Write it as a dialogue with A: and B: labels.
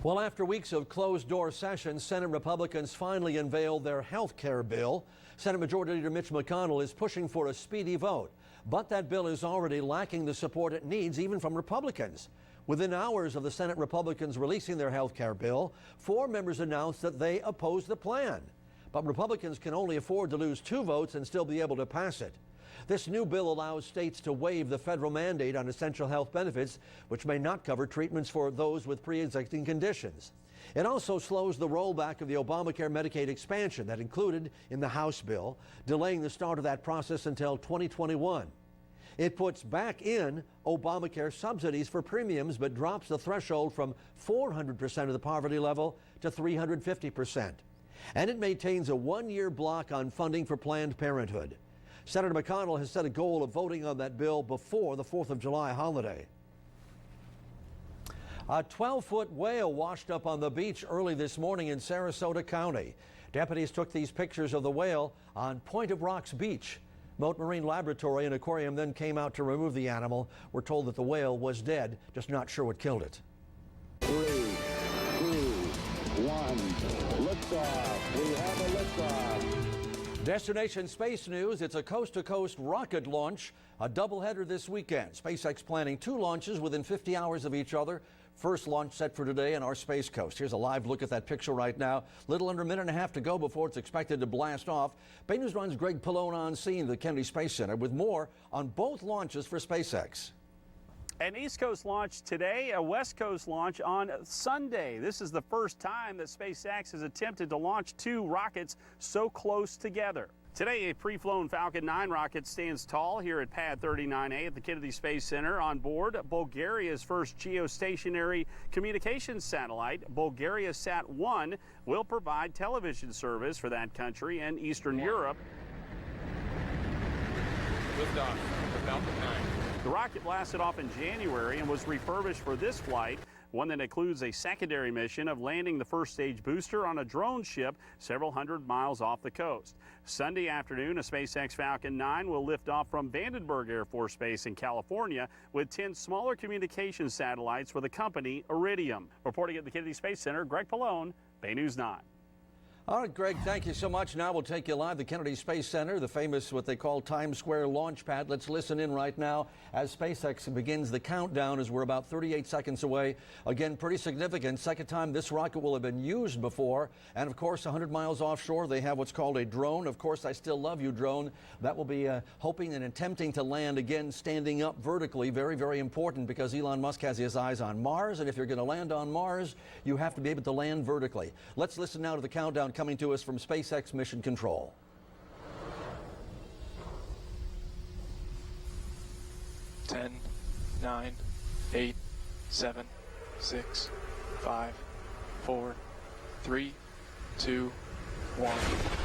A: Well, after weeks of closed-door sessions, Senate Republicans finally unveiled their health care bill. Senate Majority Leader Mitch McConnell is pushing for a speedy vote, but that bill is already lacking the support it needs, even from Republicans. Within hours of the Senate Republicans releasing their health care bill, 4 members announced that they oppose the plan. But Republicans can only afford to lose 2 votes and still be able to pass it. This new bill allows states to waive the federal mandate on essential health benefits, which may not cover treatments for those with pre-existing conditions. It also slows the rollback of the Obamacare Medicaid expansion that included in the House bill, delaying the start of that process until 2021. It puts back in Obamacare subsidies for premiums, but drops the threshold from 400% of the poverty level to 350%. And it maintains a 1-year block on funding for Planned Parenthood. Senator McConnell has set a goal of voting on that bill before the 4th of July holiday. A 12-foot whale washed up on the beach early this morning in Sarasota County. Deputies took these pictures of the whale on Point of Rocks Beach. Mote Marine Laboratory and Aquarium then came out to remove the animal. We're told that the whale was dead, just not sure what killed it.
B: 3, 2, 1, liftoff. We have a liftoff.
A: Destination Space News, it's a coast-to-coast rocket launch, a doubleheader this weekend. SpaceX planning 2 launches within 50 hours of each other. First launch set for today on our Space Coast. Here's a live look at that picture right now. Little under a minute and a half to go before it's expected to blast off. Bay News Run's Greg Pallone on scene at the Kennedy Space Center with more on both launches for SpaceX.
C: An East Coast launch today, a West Coast launch on Sunday. This is the first time that SpaceX has attempted to launch 2 rockets so close together. Today, a pre-flown Falcon 9 rocket stands tall here at Pad 39A at the Kennedy Space Center. On board, Bulgaria's first geostationary communications satellite, Bulgaria Sat-1, will provide television service for that country and Eastern Europe.
D: Liftoff for Falcon 9.
C: The rocket blasted off in January and was refurbished for this flight, one that includes a secondary mission of landing the first stage booster on a drone ship several hundred miles off the coast. Sunday afternoon, a SpaceX Falcon 9 will lift off from Vandenberg Air Force Base in California with 10 smaller communication satellites for the company Iridium. Reporting at the Kennedy Space Center, Greg Pallone, Bay News 9.
A: All right, Greg, thank you so much. Now we'll take you live to the Kennedy Space Center, the famous what they call Times Square launch pad. Let's listen in right now as SpaceX begins the countdown as we're about 38 seconds away. Again, pretty significant. Second time this rocket will have been used before. And of course, 100 miles offshore, they have what's called a drone. Of course, I Still Love You drone. That will be hoping and attempting to land again, standing up vertically. Very, very important because Elon Musk has his eyes on Mars. And if you're going to land on Mars, you have to be able to land vertically. Let's listen now to the countdown coming to us from SpaceX Mission Control.
D: 10, 9, 8, 7, 6, 5, 4, 3, 2, 1.